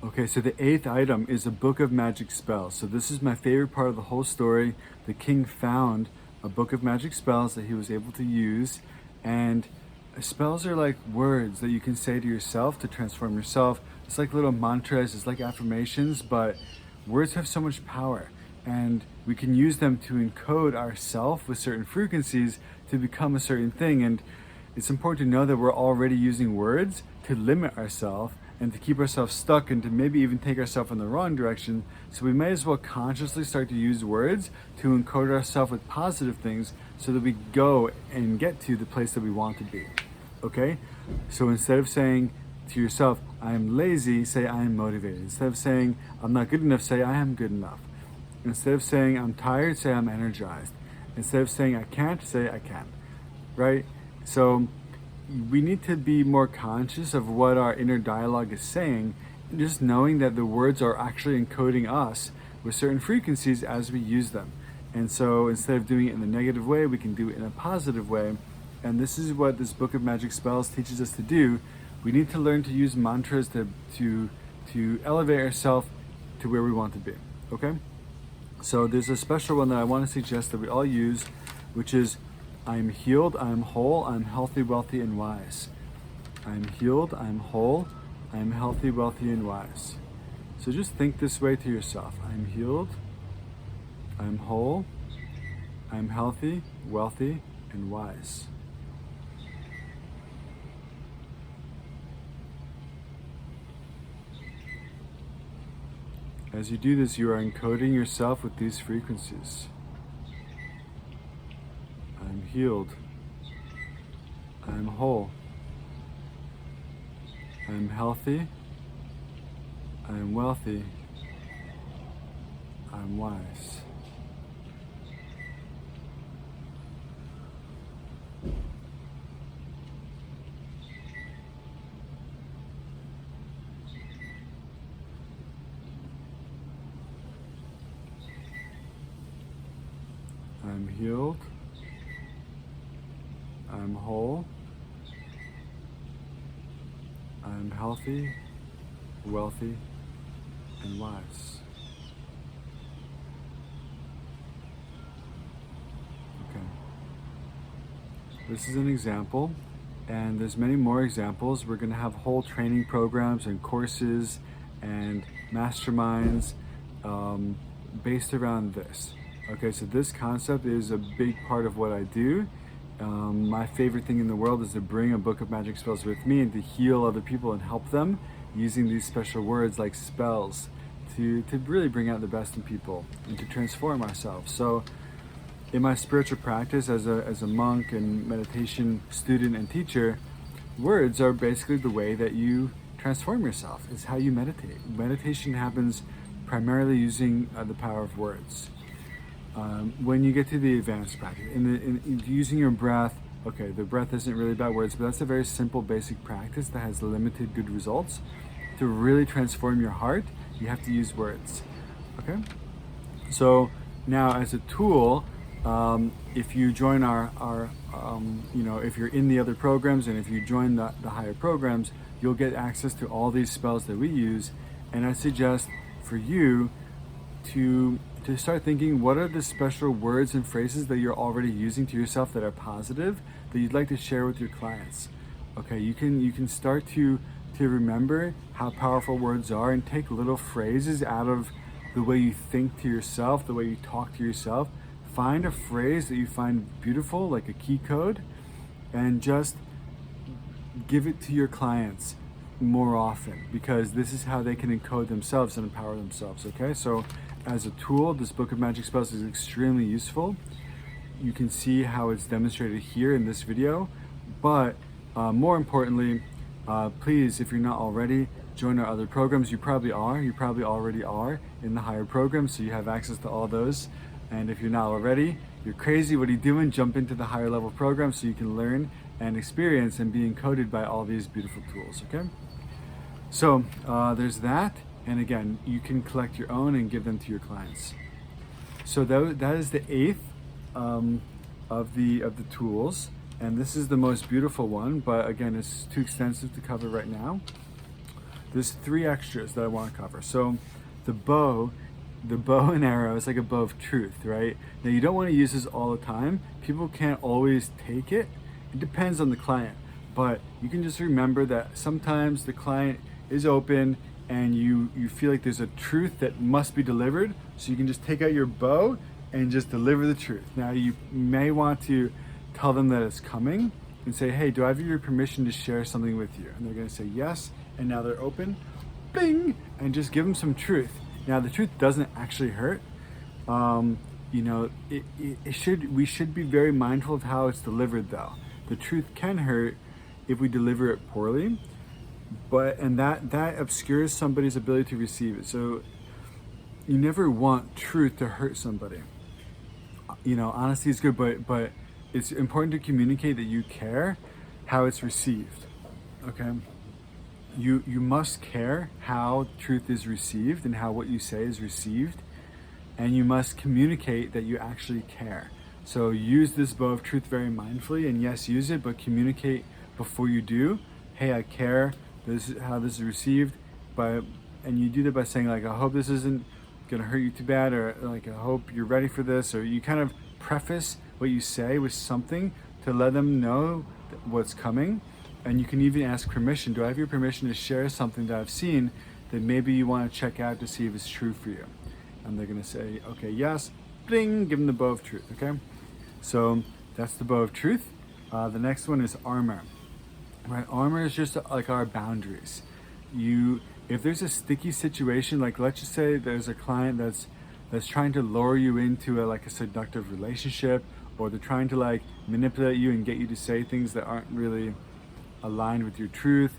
Okay, so the 8th item is a book of magic spells. So this is my favorite part of the whole story. The king found a book of magic spells that he was able to use, and spells are like words that you can say to yourself to transform yourself. It's like little mantras, it's like affirmations, but words have so much power, and we can use them to encode ourself with certain frequencies to become a certain thing. And it's important to know that we're already using words to limit ourselves and to keep ourselves stuck and to maybe even take ourselves in the wrong direction. So we may as well consciously start to use words to encode ourselves with positive things so that we go and get to the place that we want to be. Okay? So instead of saying to yourself, I am lazy, say I am motivated. Instead of saying I'm not good enough, say I am good enough. Instead of saying I'm tired, say I'm energized. Instead of saying I can't, say I can. Right? So we need to be more conscious of what our inner dialogue is saying, and just knowing that the words are actually encoding us with certain frequencies as we use them. And so instead of doing it in a negative way, we can do it in a positive way. And this is what this book of magic spells teaches us to do. We need to learn to use mantras to elevate ourselves to where we want to be. Okay? So there's a special one that I want to suggest that we all use, which is I am healed, I am whole, I am healthy, wealthy, and wise. I am healed, I am whole, I am healthy, wealthy, and wise. So just think this way to yourself. I am healed, I am whole, I am healthy, wealthy, and wise. As you do this, you are encoding yourself with these frequencies. I am healed. I am whole. I am healthy. I am wealthy. I am wise. I am healed. I am whole. I am healthy, wealthy, and wise. Okay. This is an example, and there's many more examples. We're going to have whole training programs and courses and masterminds based around this. Okay, so this concept is a big part of what I do. My favorite thing in the world is to bring a book of magic spells with me and to heal other people and help them using these special words like spells to really bring out the best in people and to transform ourselves. So in my spiritual practice as a monk and meditation student and teacher, words are basically the way that you transform yourself. It's how you meditate. Meditation happens primarily using the power of words. When you get to the advanced practice, in using your breath, okay, the breath isn't really about words, but that's a very simple, basic practice that has limited good results. To really transform your heart, you have to use words, okay? So now as a tool, if you join our if you're in the other programs and if you join the higher programs, you'll get access to all these spells that we use. And I suggest for you to start thinking, what are the special words and phrases that you're already using to yourself that are positive that you'd like to share with your clients. Okay, you can start to remember how powerful words are and take little phrases out of the way you think to yourself, the way you talk to yourself. Find a phrase that you find beautiful, like a key code, and just give it to your clients more often, because this is how they can encode themselves and empower themselves. Okay, so as a tool, this book of magic spells is extremely useful. You can see how it's demonstrated here in this video, but more importantly, please, if you're not already, join our other programs. You probably already are in the higher programs, so you have access to all those. And if you're not already, you're crazy, what are you doing? Jump into the higher level program so you can learn and experience and be encoded by all these beautiful tools, okay? So there's that. And again, you can collect your own and give them to your clients. So that is the 8th of the tools, and this is the most beautiful one. But again, it's too extensive to cover right now. there's 3 extras that I want to cover. So the bow and arrow is like a bow of truth, right? Now you don't want to use this all the time. People can't always take it. It depends on the client, but you can just remember that sometimes the client is open and you feel like there's a truth that must be delivered, so you can just take out your bow and just deliver the truth. Now you may want to tell them that it's coming and say, hey, do I have your permission to share something with you? And they're going to say yes, and now they're open, bing, and just give them some truth. Now the truth doesn't actually hurt. You know, we should be very mindful of how it's delivered though. The truth can hurt if we deliver it poorly, and that obscures somebody's ability to receive it. So you never want truth to hurt somebody. You know, honesty is good, but it's important to communicate that you care how it's received. Okay? You must care how truth is received and how what you say is received, and you must communicate that you actually care. So use this bow of truth very mindfully, and yes, use it, but communicate before you do. Hey, I care. This is how this is received, and you do that by saying like, I hope this isn't gonna hurt you too bad, or like, I hope you're ready for this, or you kind of preface what you say with something to let them know what's coming. And you can even ask permission. Do I have your permission to share something that I've seen that maybe you want to check out to see if it's true for you? And they're gonna say, okay, yes, bling, give them the bow of truth, okay? So that's the bow of truth. The next one is armor. Right, armor is just like our boundaries. If there's a sticky situation, like let's just say there's a client that's trying to lure you into a seductive relationship, or they're trying to like manipulate you and get you to say things that aren't really aligned with your truth,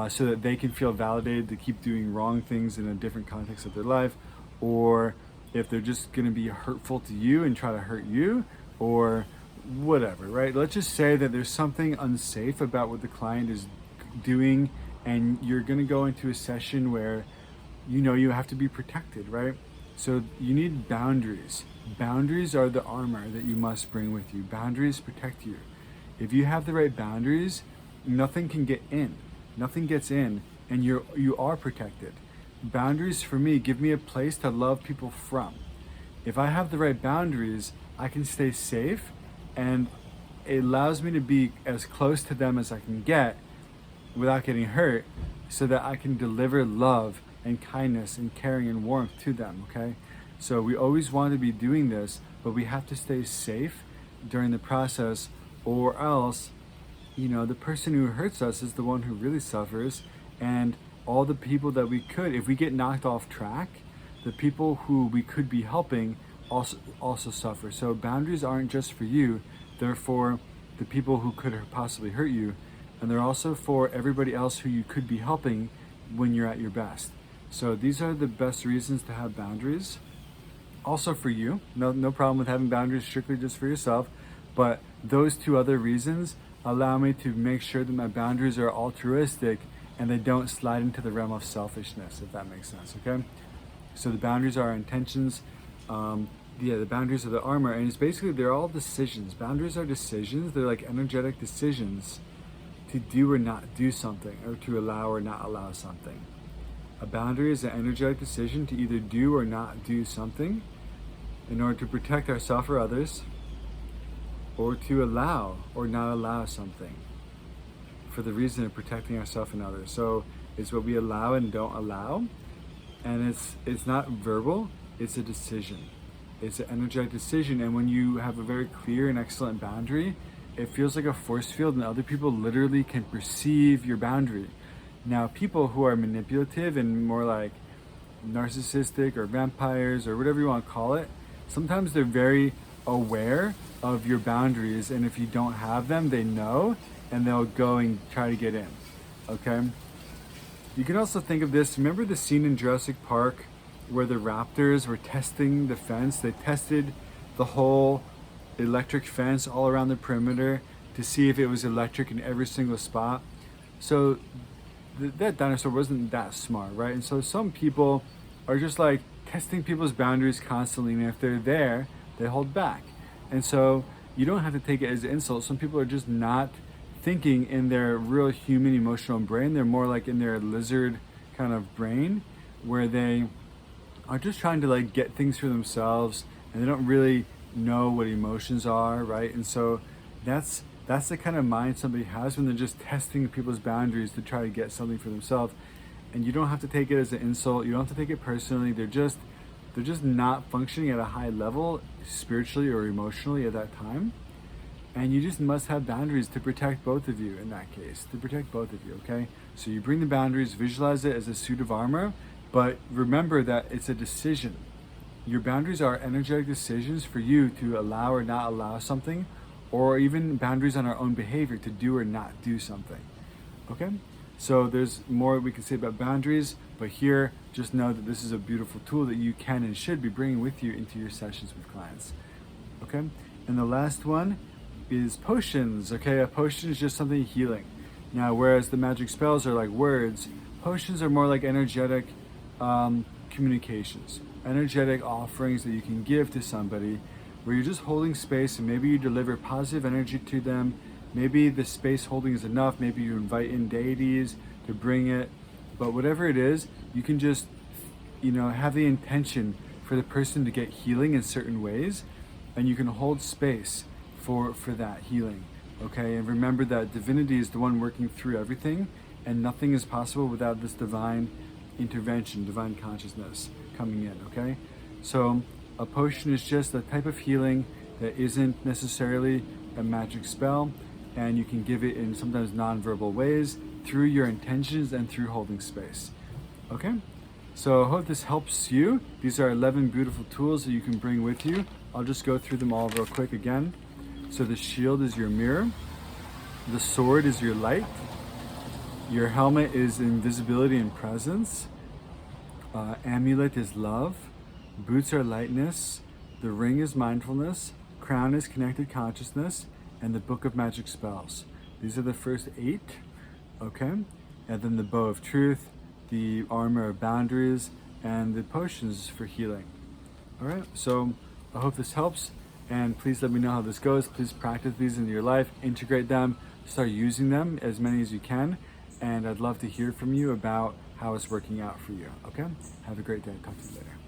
so that they can feel validated to keep doing wrong things in a different context of their life, or if they're just going to be hurtful to you and try to hurt you, or whatever, right? Let's just say that there's something unsafe about what the client is doing, and you're going to go into a session where you know you have to be protected, right? So you need boundaries. Boundaries are the armor that you must bring with you. Boundaries protect you. If you have the right boundaries, nothing can get in. Nothing gets in, and you are protected. Boundaries for me give me a place to love people from. If I have the right boundaries, I can stay safe, and it allows me to be as close to them as I can get without getting hurt, so that I can deliver love and kindness and caring and warmth to them, okay? So we always want to be doing this, but we have to stay safe during the process, or else, you know, the person who hurts us is the one who really suffers, and all the people that we could, if we get knocked off track, the people who we could be helping also suffer. So boundaries aren't just for you, they're for the people who could possibly hurt you, and they're also for everybody else who you could be helping when you're at your best. So these are the best reasons to have boundaries. Also for you, no problem with having boundaries strictly just for yourself, but those 2 other reasons allow me to make sure that my boundaries are altruistic and they don't slide into the realm of selfishness, if that makes sense, okay? So the boundaries are our intentions. The boundaries are the armor, and it's basically, they're all decisions. Boundaries are decisions. They're like energetic decisions to do or not do something, or to allow or not allow something. A boundary is an energetic decision to either do or not do something in order to protect ourselves or others, or to allow or not allow something for the reason of protecting ourselves and others. So it's what we allow and don't allow, and it's not verbal, it's a decision. It's an energetic decision, and when you have a very clear and excellent boundary, it feels like a force field, and other people literally can perceive your boundary. Now, people who are manipulative and more like narcissistic or vampires or whatever you want to call it, sometimes they're very aware of your boundaries, and if you don't have them, they know, and they'll go and try to get in, okay? You can also think of this, remember the scene in Jurassic Park where the raptors were testing the fence? They tested the whole electric fence all around the perimeter to see if it was electric in every single spot. So that dinosaur wasn't that smart, right? And so some people are just like testing people's boundaries constantly, and if they're there, they hold back. And so you don't have to take it as an insult. Some people are just not thinking in their real human emotional brain. They're more like in their lizard kind of brain where they are just trying to like get things for themselves, and they don't really know what emotions are, right? And so that's the kind of mind somebody has when they're just testing people's boundaries to try to get something for themselves. And you don't have to take it as an insult. You don't have to take it personally. They're just not functioning at a high level spiritually or emotionally at that time. And you just must have boundaries to protect both of you in that case, to protect both of you, okay? So you bring the boundaries, visualize it as a suit of armor, but remember that it's a decision. Your boundaries are energetic decisions for you to allow or not allow something, or even boundaries on our own behavior to do or not do something, okay? So there's more we can say about boundaries, but here, just know that this is a beautiful tool that you can and should be bringing with you into your sessions with clients, okay? And the last one is potions, okay? A potion is just something healing. Now, whereas the magic spells are like words, potions are more like energetic communications, energetic offerings that you can give to somebody where you're just holding space, and maybe you deliver positive energy to them. Maybe the space holding is enough. Maybe you invite in deities to bring it. But whatever it is, you can just, have the intention for the person to get healing in certain ways, and you can hold space for that healing, okay? And remember that divinity is the one working through everything, and nothing is possible without this divine intervention, divine consciousness coming in, okay? So a potion is just a type of healing that isn't necessarily a magic spell, and you can give it in sometimes non-verbal ways through your intentions and through holding space, okay? So I hope this helps you. These are 11 beautiful tools that you can bring with you. I'll just go through them all real quick again. So the shield is your mirror, the sword is your light, your helmet is invisibility and presence, amulet is love, boots are lightness, the ring is mindfulness, crown is connected consciousness, and the book of magic spells. These are the first 8, okay? And then the bow of truth, the armor of boundaries, and the potions for healing. All right, so I hope this helps, and please let me know how this goes. Please practice these in your life, integrate them, start using them, as many as you can, and I'd love to hear from you about how it's working out for you, okay? Have a great day. Talk to you later.